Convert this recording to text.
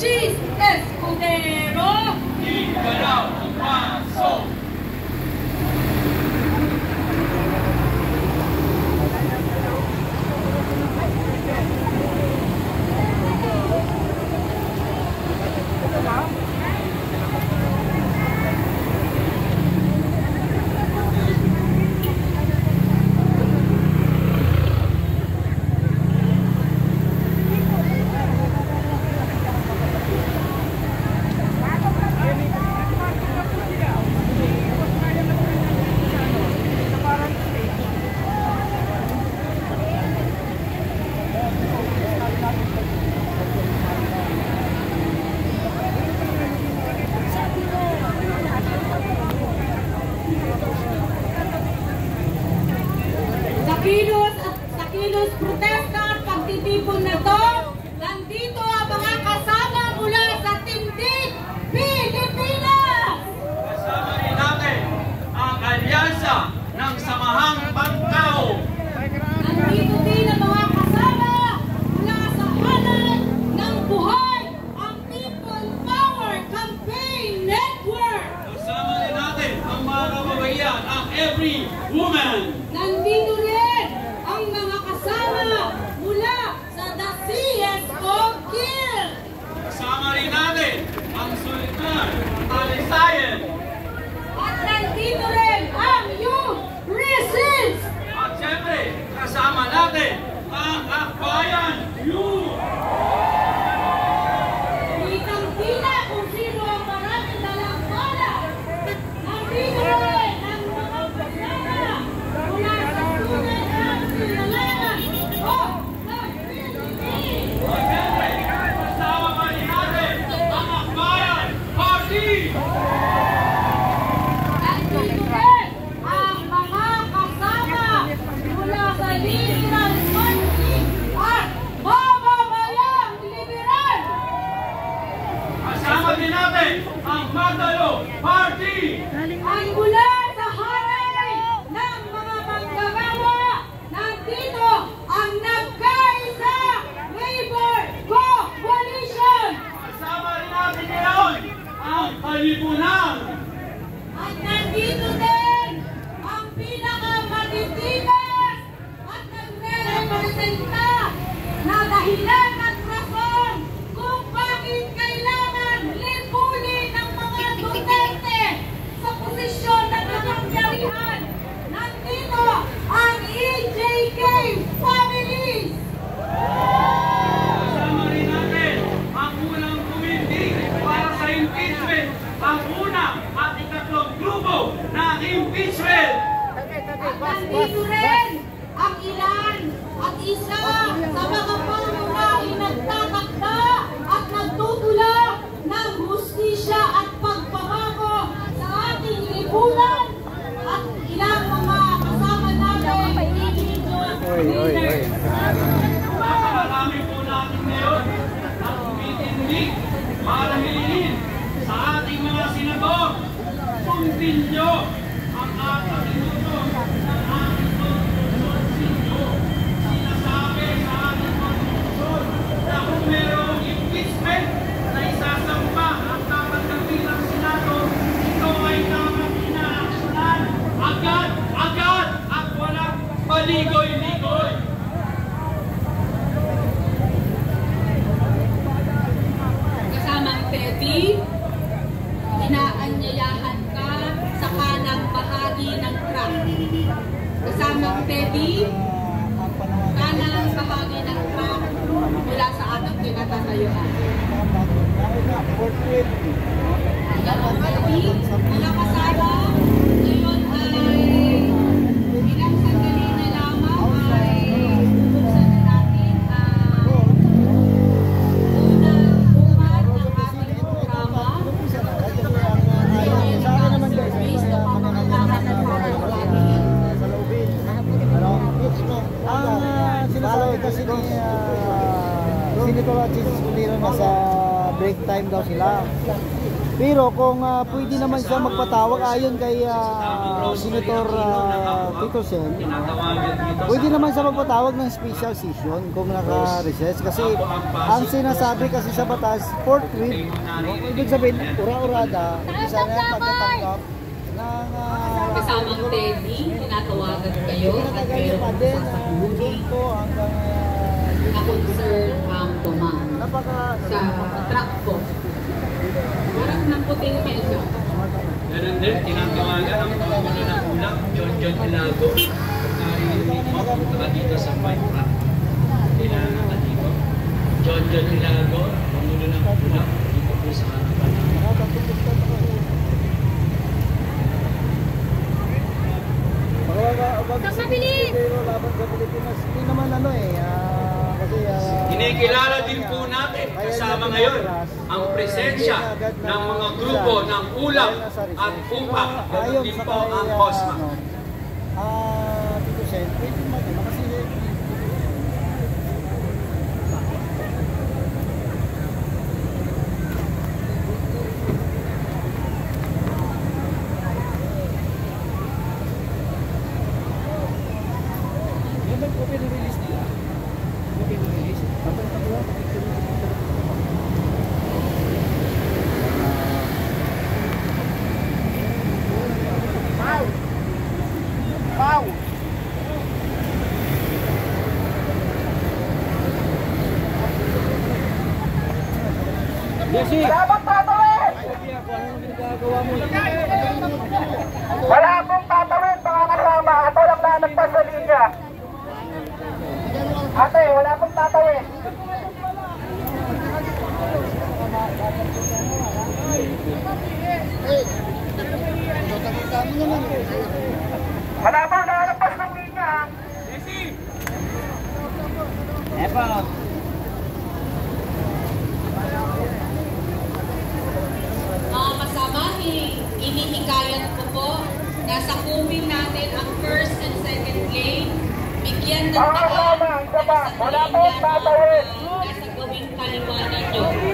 Cheese Escudero. Igalaw ang paso. Sa kilos protesta at pagtitipon na to, nandito ang mga kasama mula sa Tindig, Pilipinas! Kasama rin natin ang alyansa ng Samahang Pantao. Nandito din ang mga kasama mula sa Hanay ng Buhay, ang People Power Campaign Network! Kasama rin natin ang mga kababaihan, ang Every Woman. Nandito rin ang mga kasama mula sa The CSO Guild! Kasama rin natin ang Sultan Alisayan. At nandito rin ang Youth Resist! At siyempre, kasama natin ang Akbayan Youth. Kitang-kita kung sino ang maraming dalang bala. Nandito rin ang mga kasama mula sa tunay ng silalan o ng Philippines. At siyempre, kasama pa rin natin ang Akbayan Party. Nandito rin ang mga kasama mula sa Liberal Party at Mamamayang Liberal. Kasama din natin ang Matalo Party. Ang mula sa hanay ng mga manggagawa, nandito ang nagkaisa Labor Coalition. Kasama rin natin ngayon ang Kalipunan. At nandito din ang pinakamatitigas at nagre-representa na dahilan at rason kung bakit kailangan lipunin ng mga Duterte sa posisyon ng kapangyarihan. Nandito ang EJK Families! Kasama rin natin ang unang committee para sa impeachment, ang una at ikatlong grupo na impeachment. At nandito rin ang ilan at isa sa mga pangunahing nagtatakda at nagtutulak ng hustisya at pagbabago sa ating lipunan at ilang mga kasama natin individual leaders. Napakarami po natin ngayon ang tumitindig para hilingin sa ating mga senador. Sundin nyo ang ating minuto ng ating konstitusyon. Sinasabi sa ating konstitusyon na kung mayroong impeachment na isasampa ang dapat kabilang senado, ito ay dapat inaaksyonan agad at walang paligoy-ligoy. Kasamang Teddy, inaanyayahan ka sa kanang bahagi ng truck. Kasamang Teddy, kanang bahagi ng truck mula sa ating kinatatayuan. Kasamang Teddy, mga kasama, ngayon ay ilang sandali na lamang ay bubuksan na natin ang unang buwan ng ating programa. Surveys na pamamagitan ng pamamagitan. Sinasabi kasi ni Senator Jesus Escudero na sa break time daw sila. Pero kung pwede naman siya magpatawag ayon kay Senator Tito Sen, pwede naman siya magpatawag ng special session kung naka-recess. Kasi ang sinasabi kasi sa batas, forthwith, ibig sabihin, ura-urada, isa na yung pagkatanggap ng Kasamang Teddy, tinatawagan kayo at meron pa din ko hanggang na concern ang tuman sa truck ko. Parang ng puting mesa. Meron din, tinatawagan ang panggulo ng ulap, John Ilago. Narinig mo, punta dito sa White Rock. Kailangan ka dito. John Ilago, panggulo ng ulap, dito po sa harapan. Kakabilis! Laban sa Pilipinas, hindi naman kasi Kinikilala din po natin kasama ngayon ang presensya ng mga grupo ng ulap at upak at din po ang COSMA. Tito Sen, pwede mag-ima kasi Wala akong tatawid mga kasama. Ako lang na nagpasalinya. Ate, wala akong tatawid. Wala akong nalagpas ng linya. Mga kasama, inihikayat ko po na sakupin natin ang first and second lane. Bigyan ng Mga kasama, isa pa. Wala akong tatawid. nasa gawing kaliwa ninyo.